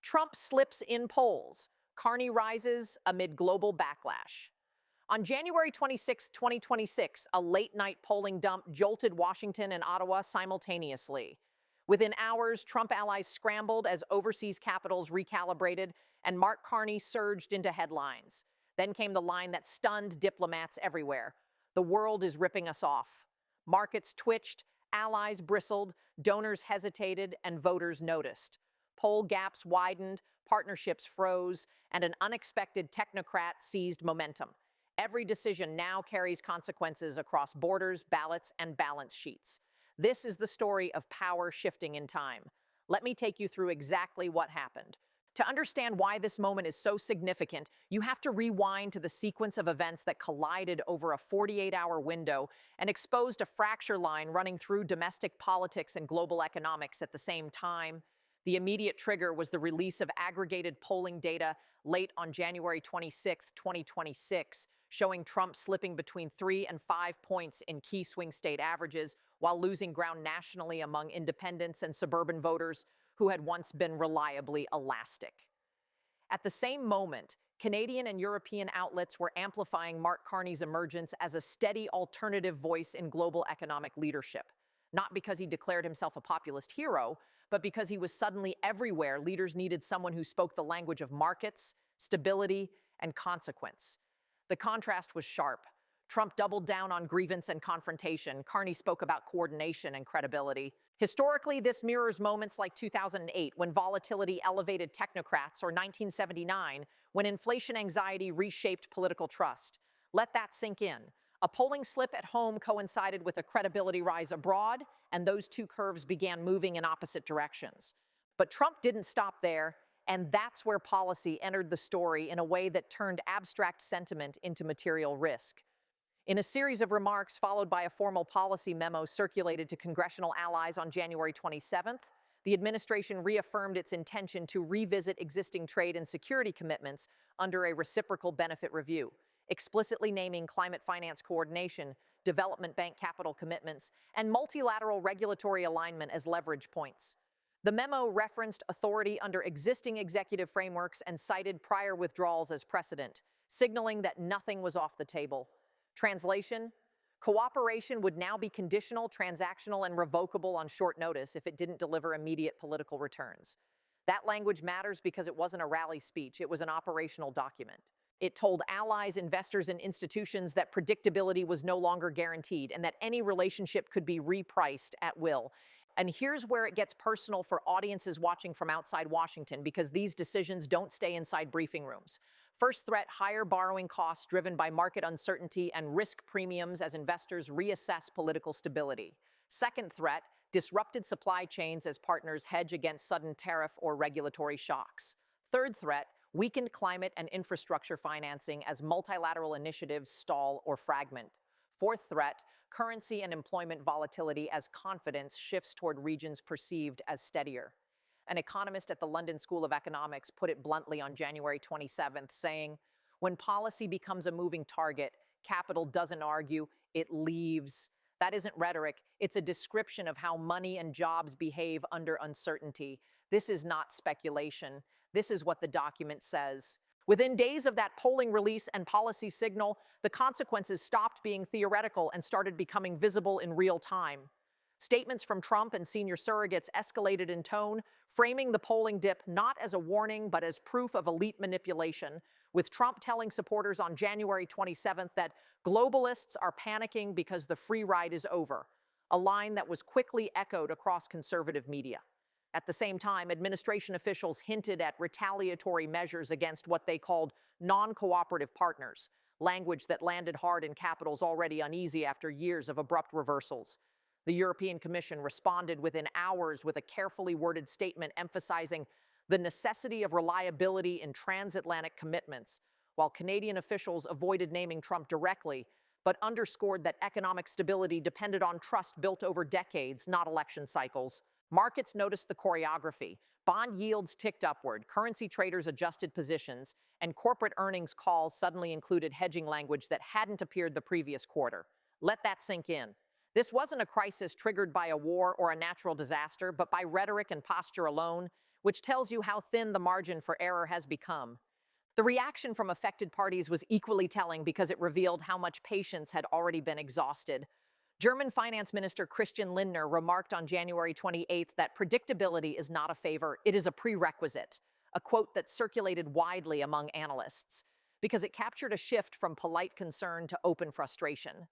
Trump slips in polls. Carney rises amid global backlash. On January 26, 2026, a late-night polling dump jolted Washington and Ottawa simultaneously. Within hours, Trump allies scrambled as overseas capitals recalibrated, and Mark Carney surged into headlines. Then came the line that stunned diplomats everywhere. The world is ripping us off. Markets twitched, allies bristled, donors hesitated, and voters noticed. Poll gaps widened, partnerships froze, and an unexpected technocrat seized momentum. Every decision now carries consequences across borders, ballots, and balance sheets. This is the story of power shifting in time. Let me take you through exactly what happened. To understand why this moment is so significant, you have to rewind to the sequence of events that collided over a 48-hour window and exposed a fracture line running through domestic politics and global economics at the same time. The immediate trigger was the release of aggregated polling data late on January 26, 2026, showing Trump slipping between 3 and 5 points in key swing state averages while losing ground nationally among independents and suburban voters who had once been reliably elastic. At the same moment, Canadian and European outlets were amplifying Mark Carney's emergence as a steady alternative voice in global economic leadership. Not because he declared himself a populist hero, but because he was suddenly everywhere. Leaders needed someone who spoke the language of markets, stability, and consequence. The contrast was sharp. Trump doubled down on grievance and confrontation. Carney spoke about coordination and credibility. Historically, this mirrors moments like 2008, when volatility elevated technocrats, or 1979, when inflation anxiety reshaped political trust. Let that sink in. A polling slip at home coincided with a credibility rise abroad, and those two curves began moving in opposite directions. But Trump didn't stop there, and that's where policy entered the story in a way that turned abstract sentiment into material risk. In a series of remarks followed by a formal policy memo circulated to congressional allies on January 27th, the administration reaffirmed its intention to revisit existing trade and security commitments under a reciprocal benefit review, explicitly naming climate finance coordination, development bank capital commitments, and multilateral regulatory alignment as leverage points. The memo referenced authority under existing executive frameworks and cited prior withdrawals as precedent, signaling that nothing was off the table. Translation: cooperation would now be conditional, transactional, and revocable on short notice if it didn't deliver immediate political returns. That language matters because it wasn't a rally speech, it was an operational document. It told allies, investors, and institutions that predictability was no longer guaranteed and that any relationship could be repriced at will. And here's where it gets personal for audiences watching from outside Washington, because these decisions don't stay inside briefing rooms. First threat: higher borrowing costs driven by market uncertainty and risk premiums as investors reassess political stability. Second threat: disrupted supply chains as partners hedge against sudden tariff or regulatory shocks. Third threat: weakened climate and infrastructure financing as multilateral initiatives stall or fragment. Fourth threat: currency and employment volatility as confidence shifts toward regions perceived as steadier. An economist at the London School of Economics put it bluntly on January 27th, saying, "When policy becomes a moving target, capital doesn't argue, it leaves." That isn't rhetoric, it's a description of how money and jobs behave under uncertainty. This is not speculation. This is what the document says. Within days of that polling release and policy signal, the consequences stopped being theoretical and started becoming visible in real time. Statements from Trump and senior surrogates escalated in tone, framing the polling dip not as a warning but as proof of elite manipulation, with Trump telling supporters on January 27th that globalists are panicking because the free ride is over, a line that was quickly echoed across conservative media. At the same time, administration officials hinted at retaliatory measures against what they called non-cooperative partners, language that landed hard in capitals already uneasy after years of abrupt reversals. The European Commission responded within hours with a carefully worded statement emphasizing the necessity of reliability in transatlantic commitments, while Canadian officials avoided naming Trump directly, but underscored that economic stability depended on trust built over decades, not election cycles. Markets noticed the choreography. Bond yields ticked upward, currency traders adjusted positions, and corporate earnings calls suddenly included hedging language that hadn't appeared the previous quarter. Let that sink in. This wasn't a crisis triggered by a war or a natural disaster, but by rhetoric and posture alone, which tells you how thin the margin for error has become. The reaction from affected parties was equally telling because it revealed how much patience had already been exhausted. German Finance Minister Christian Lindner remarked on January 28th that predictability is not a favor, it is a prerequisite, a quote that circulated widely among analysts, because it captured a shift from polite concern to open frustration.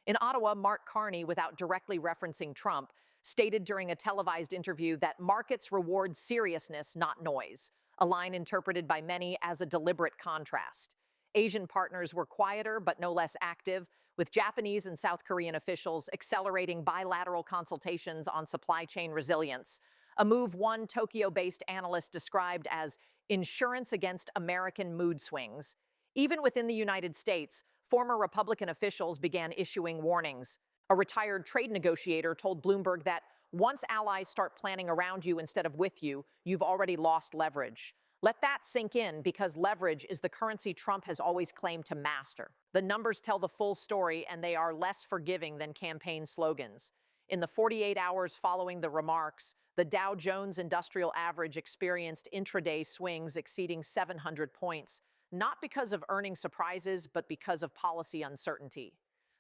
In Ottawa, Mark Carney, without directly referencing Trump, stated during a televised interview that markets reward seriousness, not noise, a line interpreted by many as a deliberate contrast. Asian partners were quieter but no less active, with Japanese and South Korean officials accelerating bilateral consultations on supply chain resilience, a move one Tokyo-based analyst described as insurance against American mood swings. Even within the United States, former Republican officials began issuing warnings. A retired trade negotiator told Bloomberg that once allies start planning around you instead of with you, you've already lost leverage. Let that sink in, because leverage is the currency Trump has always claimed to master. The numbers tell the full story, and they are less forgiving than campaign slogans. In the 48 hours following the remarks, the Dow Jones Industrial Average experienced intraday swings exceeding 700 points, not because of earnings surprises, but because of policy uncertainty.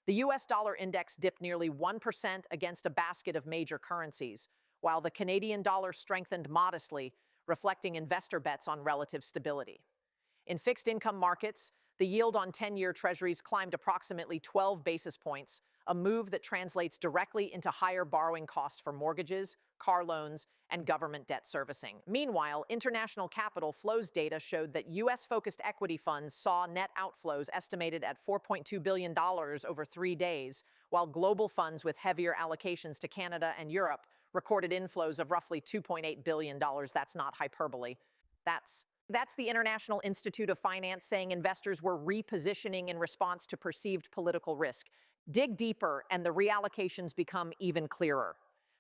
The U.S. dollar index dipped nearly 1% against a basket of major currencies, while the Canadian dollar strengthened modestly, reflecting investor bets on relative stability. In fixed income markets, the yield on 10-year treasuries climbed approximately 12 basis points, a move that translates directly into higher borrowing costs for mortgages, car loans, and government debt servicing. Meanwhile, international capital flows data showed that U.S.-focused equity funds saw net outflows estimated at $4.2 billion over 3 days, while global funds with heavier allocations to Canada and Europe recorded inflows of roughly $2.8 billion. That's not hyperbole. That's the International Institute of Finance saying investors were repositioning in response to perceived political risk. Dig deeper, and the reallocations become even clearer.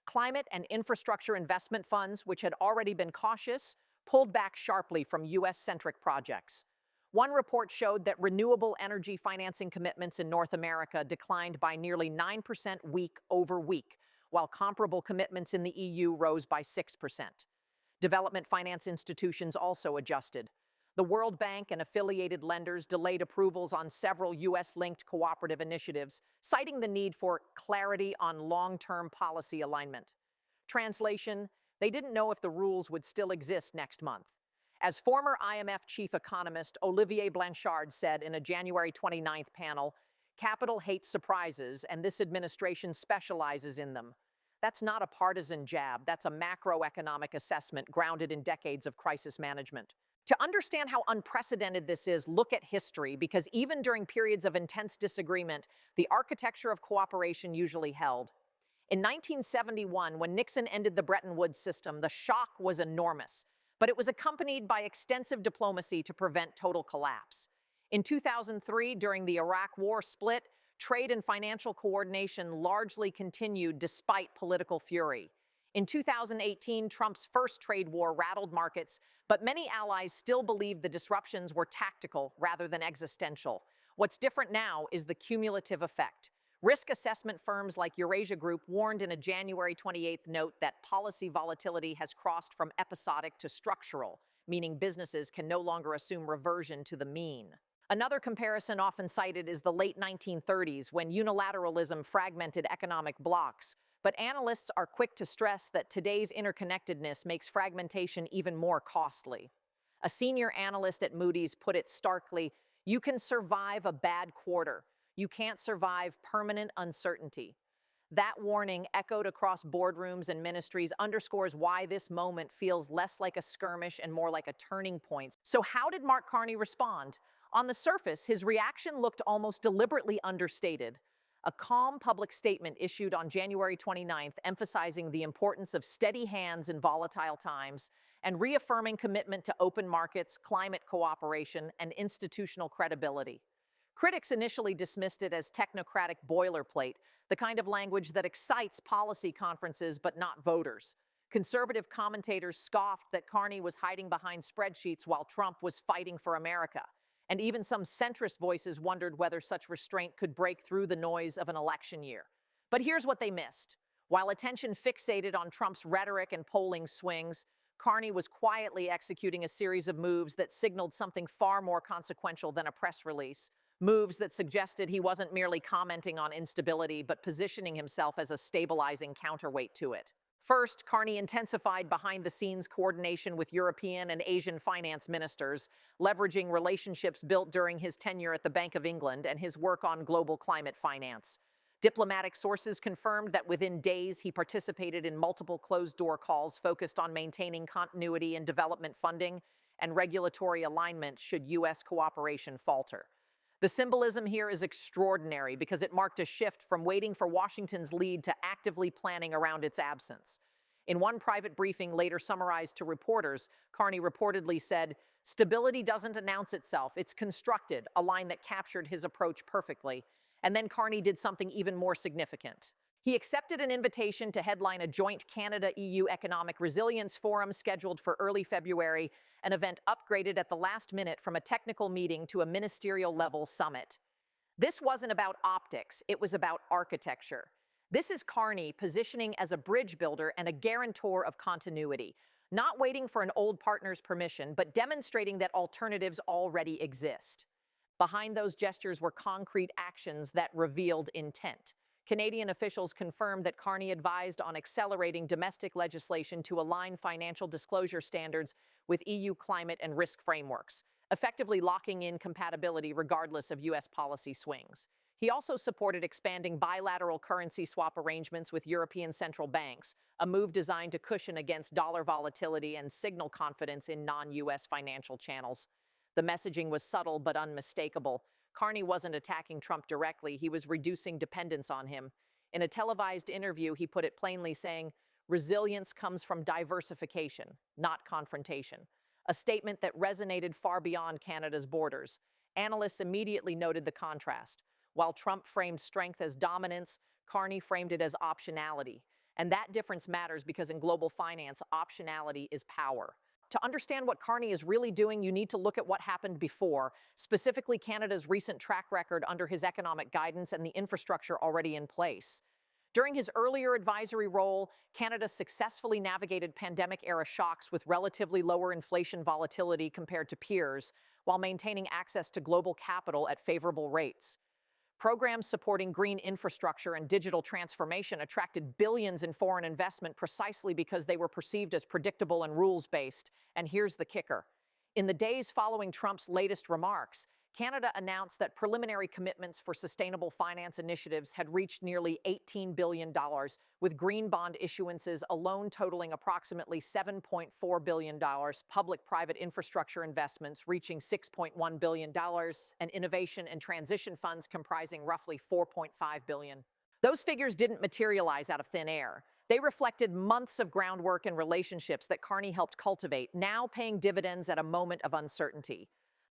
Climate and infrastructure investment funds, which had already been cautious, pulled back sharply from U.S.-centric projects. One report showed that renewable energy financing commitments in North America declined by nearly 9% week over week, while comparable commitments in the EU rose by 6%. Development finance institutions also adjusted. The World Bank and affiliated lenders delayed approvals on several U.S.-linked cooperative initiatives, citing the need for clarity on long-term policy alignment. Translation: they didn't know if the rules would still exist next month. As former IMF chief economist Olivier Blanchard said in a January 29th panel, capital hates surprises, and this administration specializes in them. That's not a partisan jab, that's a macroeconomic assessment grounded in decades of crisis management. To understand how unprecedented this is, look at history, because even during periods of intense disagreement, the architecture of cooperation usually held. In 1971, when Nixon ended the Bretton Woods system, the shock was enormous, but it was accompanied by extensive diplomacy to prevent total collapse. In 2003, during the Iraq War split, trade and financial coordination largely continued despite political fury. In 2018, Trump's first trade war rattled markets, but many allies still believed the disruptions were tactical rather than existential. What's different now is the cumulative effect. Risk assessment firms like Eurasia Group warned in a January 28th note that policy volatility has crossed from episodic to structural, meaning businesses can no longer assume reversion to the mean. Another comparison often cited is the late 1930s, when unilateralism fragmented economic blocs. But analysts are quick to stress that today's interconnectedness makes fragmentation even more costly. A senior analyst at Moody's put it starkly, "You can survive a bad quarter. You can't survive permanent uncertainty." That warning, echoed across boardrooms and ministries, underscores why this moment feels less like a skirmish and more like a turning point. So how did Mark Carney respond? On the surface, his reaction looked almost deliberately understated. A calm public statement issued on January 29th emphasizing the importance of steady hands in volatile times and reaffirming commitment to open markets, climate cooperation, and institutional credibility. Critics initially dismissed it as technocratic boilerplate, the kind of language that excites policy conferences but not voters. Conservative commentators scoffed that Carney was hiding behind spreadsheets while Trump was fighting for America. And even some centrist voices wondered whether such restraint could break through the noise of an election year. But here's what they missed. While attention fixated on Trump's rhetoric and polling swings, Carney was quietly executing a series of moves that signaled something far more consequential than a press release. Moves that suggested he wasn't merely commenting on instability, but positioning himself as a stabilizing counterweight to it. First, Carney intensified behind-the-scenes coordination with European and Asian finance ministers, leveraging relationships built during his tenure at the Bank of England and his work on global climate finance. Diplomatic sources confirmed that within days he participated in multiple closed-door calls focused on maintaining continuity in development funding and regulatory alignment should U.S. cooperation falter. The symbolism here is extraordinary because it marked a shift from waiting for Washington's lead to actively planning around its absence. In one private briefing later summarized to reporters, Carney reportedly said, "Stability doesn't announce itself, it's constructed," a line that captured his approach perfectly. And then Carney did something even more significant. He accepted an invitation to headline a joint Canada-EU Economic Resilience Forum scheduled for early February, an event upgraded at the last minute from a technical meeting to a ministerial-level summit. This wasn't about optics, it was about architecture. This is Carney positioning as a bridge builder and a guarantor of continuity, not waiting for an old partner's permission, but demonstrating that alternatives already exist. Behind those gestures were concrete actions that revealed intent. Canadian officials confirmed that Carney advised on accelerating domestic legislation to align financial disclosure standards with EU climate and risk frameworks, effectively locking in compatibility regardless of U.S. policy swings. He also supported expanding bilateral currency swap arrangements with European central banks, a move designed to cushion against dollar volatility and signal confidence in non-U.S. financial channels. The messaging was subtle but unmistakable. Carney wasn't attacking Trump directly, he was reducing dependence on him. In a televised interview, he put it plainly, saying, "Resilience comes from diversification, not confrontation," a statement that resonated far beyond Canada's borders. Analysts immediately noted the contrast. While Trump framed strength as dominance, Carney framed it as optionality. And that difference matters because in global finance, optionality is power. To understand what Carney is really doing, you need to look at what happened before, specifically Canada's recent track record under his economic guidance and the infrastructure already in place. During his earlier advisory role, Canada successfully navigated pandemic-era shocks with relatively lower inflation volatility compared to peers, while maintaining access to global capital at favorable rates. Programs supporting green infrastructure and digital transformation attracted billions in foreign investment precisely because they were perceived as predictable and rules-based. And here's the kicker. In the days following Trump's latest remarks, Canada announced that preliminary commitments for sustainable finance initiatives had reached nearly $18 billion, with green bond issuances alone totaling approximately $7.4 billion, public-private infrastructure investments reaching $6.1 billion, and innovation and transition funds comprising roughly $4.5 billion. Those figures didn't materialize out of thin air. They reflected months of groundwork and relationships that Carney helped cultivate, now paying dividends at a moment of uncertainty.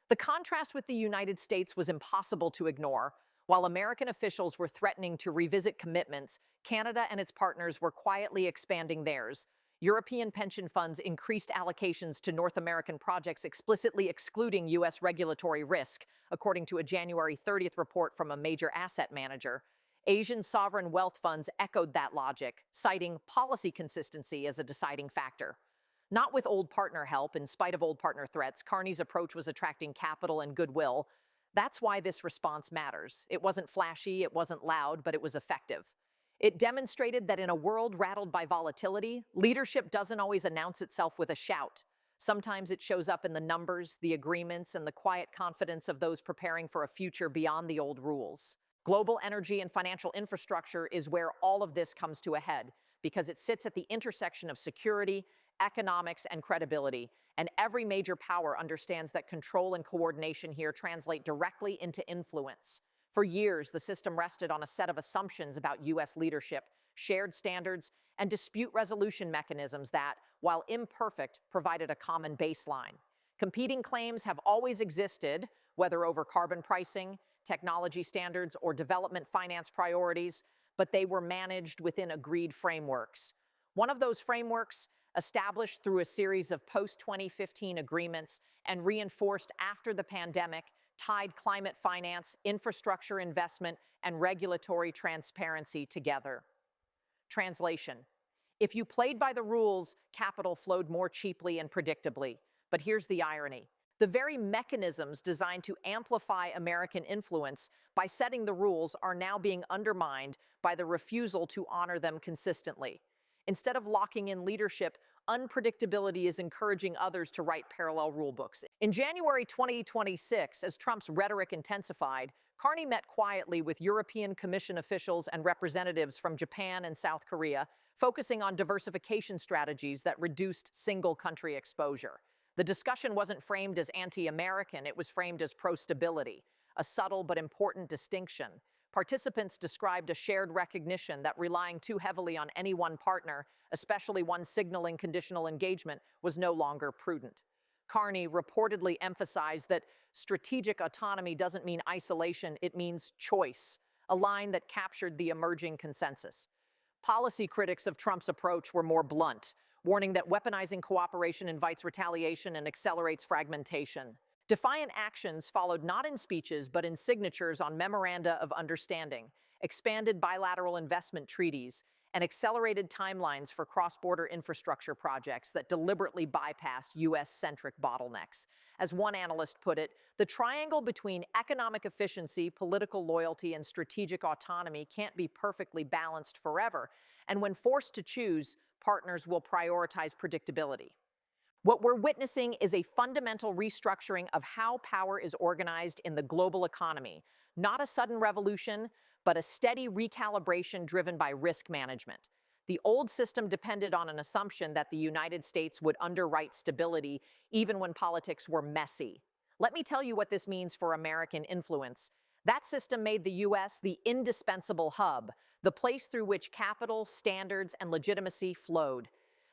The contrast with the United States was impossible to ignore. While American officials were threatening to revisit commitments, Canada and its partners were quietly expanding theirs. European pension funds increased allocations to North American projects, explicitly excluding U.S. regulatory risk, according to a January 30th report from a major asset manager. Asian sovereign wealth funds echoed that logic, citing policy consistency as a deciding factor. Not with old partner help, in spite of old partner threats, Carney's approach was attracting capital and goodwill. That's why this response matters. It wasn't flashy, it wasn't loud, but it was effective. It demonstrated that in a world rattled by volatility, leadership doesn't always announce itself with a shout. Sometimes it shows up in the numbers, the agreements, and the quiet confidence of those preparing for a future beyond the old rules. Global energy and financial infrastructure is where all of this comes to a head, because it sits at the intersection of security, economics, and credibility, and every major power understands that control and coordination here translate directly into influence. For years, the system rested on a set of assumptions about U.S. leadership, shared standards, and dispute resolution mechanisms that, while imperfect, provided a common baseline. Competing claims have always existed, whether over carbon pricing, technology standards, or development finance priorities, but they were managed within agreed frameworks. One of those frameworks, established through a series of post-2015 agreements and reinforced after the pandemic, tied climate finance, infrastructure investment, and regulatory transparency together. Translation: If you played by the rules, capital flowed more cheaply and predictably. But here's the irony. The very mechanisms designed to amplify American influence by setting the rules are now being undermined by the refusal to honor them consistently. Instead of locking in leadership, unpredictability is encouraging others to write parallel rulebooks. In January 2026, as Trump's rhetoric intensified, Carney met quietly with European Commission officials and representatives from Japan and South Korea, focusing on diversification strategies that reduced single-country exposure. The discussion wasn't framed as anti-American, it was framed as pro-stability, a subtle but important distinction. Participants described a shared recognition that relying too heavily on any one partner, especially one signaling conditional engagement, was no longer prudent. Carney reportedly emphasized that strategic autonomy doesn't mean isolation, it means choice, a line that captured the emerging consensus. Policy critics of Trump's approach were more blunt, warning that weaponizing cooperation invites retaliation and accelerates fragmentation. Defiant actions followed not in speeches but in signatures on memoranda of understanding, expanded bilateral investment treaties, and accelerated timelines for cross-border infrastructure projects that deliberately bypassed U.S.-centric bottlenecks. As one analyst put it, the triangle between economic efficiency, political loyalty, and strategic autonomy can't be perfectly balanced forever, and when forced to choose, partners will prioritize predictability. What we're witnessing is a fundamental restructuring of how power is organized in the global economy, not a sudden revolution, but a steady recalibration driven by risk management. The old system depended on an assumption that the United States would underwrite stability even when politics were messy. Let me tell you what this means for American influence. That system made the U.S. the indispensable hub, the place through which capital, standards, and legitimacy flowed.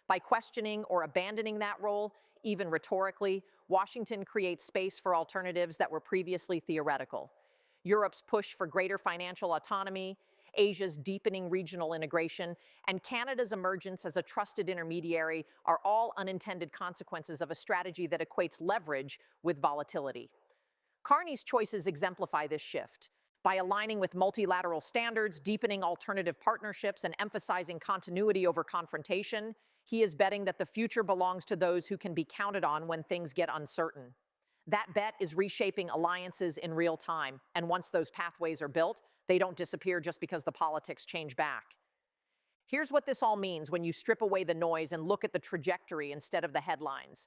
By questioning or abandoning that role, even rhetorically, Washington creates space for alternatives that were previously theoretical. Europe's push for greater financial autonomy, Asia's deepening regional integration, and Canada's emergence as a trusted intermediary are all unintended consequences of a strategy that equates leverage with volatility. Carney's choices exemplify this shift. By aligning with multilateral standards, deepening alternative partnerships, and emphasizing continuity over confrontation, he is betting that the future belongs to those who can be counted on when things get uncertain. That bet is reshaping alliances in real time, and once those pathways are built, they don't disappear just because the politics change back. Here's what this all means when you strip away the noise and look at the trajectory instead of the headlines.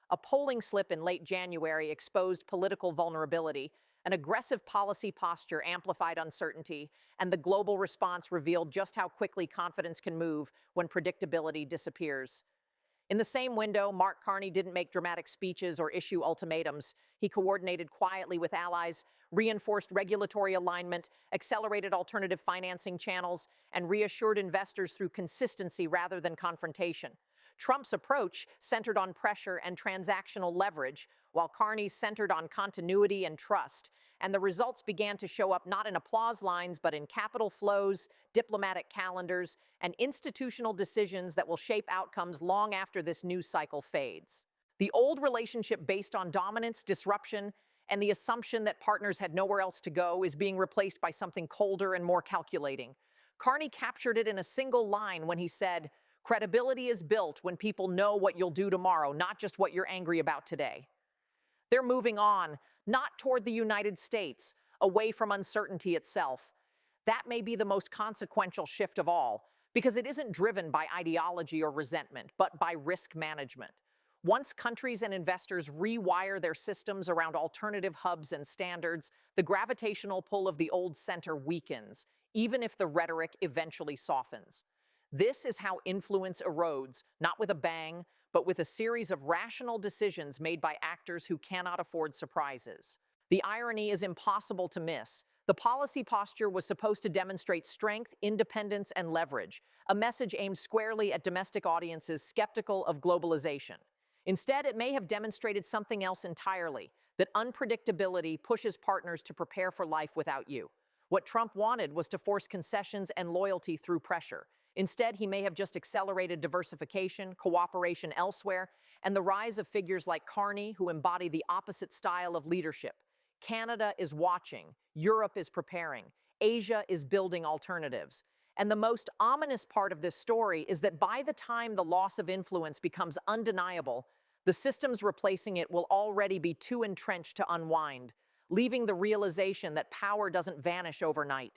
A polling slip in late January exposed political vulnerability, an aggressive policy posture amplified uncertainty, and the global response revealed just how quickly confidence can move when predictability disappears. In the same window, Mark Carney didn't make dramatic speeches or issue ultimatums. He coordinated quietly with allies, reinforced regulatory alignment, accelerated alternative financing channels, and reassured investors through consistency rather than confrontation. Trump's approach centered on pressure and transactional leverage, while Carney's centered on continuity and trust, and the results began to show up not in applause lines but in capital flows, diplomatic calendars, and institutional decisions that will shape outcomes long after this news cycle fades. The old relationship based on dominance, disruption, and the assumption that partners had nowhere else to go is being replaced by something colder and more calculating. Carney captured it in a single line when he said, "Credibility is built when people know what you'll do tomorrow, not just what you're angry about today." They're moving on, not toward the United States, away from uncertainty itself. That may be the most consequential shift of all, because it isn't driven by ideology or resentment, but by risk management. Once countries and investors rewire their systems around alternative hubs and standards, the gravitational pull of the old center weakens, even if the rhetoric eventually softens. This is how influence erodes, not with a bang, but with a series of rational decisions made by actors who cannot afford surprises. The irony is impossible to miss. The policy posture was supposed to demonstrate strength, independence, and leverage, a message aimed squarely at domestic audiences skeptical of globalization. Instead, it may have demonstrated something else entirely, that unpredictability pushes partners to prepare for life without you. What Trump wanted was to force concessions and loyalty through pressure. Instead, he may have just accelerated diversification, cooperation elsewhere, and the rise of figures like Carney, who embody the opposite style of leadership. Canada is watching, Europe is preparing, Asia is building alternatives. And the most ominous part of this story is that by the time the loss of influence becomes undeniable, the systems replacing it will already be too entrenched to unwind, leaving the realization that power doesn't vanish overnight.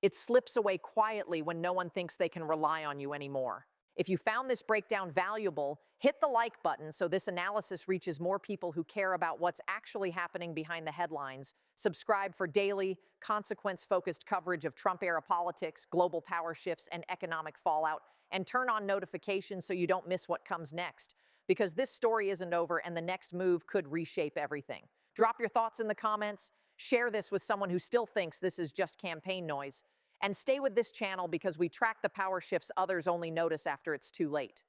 It slips away quietly when no one thinks they can rely on you anymore. If you found this breakdown valuable, hit the like button so this analysis reaches more people who care about what's actually happening behind the headlines. Subscribe for daily, consequence-focused coverage of Trump-era politics, global power shifts, and economic fallout. And turn on notifications so you don't miss what comes next. Because this story isn't over and the next move could reshape everything. Drop your thoughts in the comments. Share this with someone who still thinks this is just campaign noise. And stay with this channel because we track the power shifts others only notice after it's too late.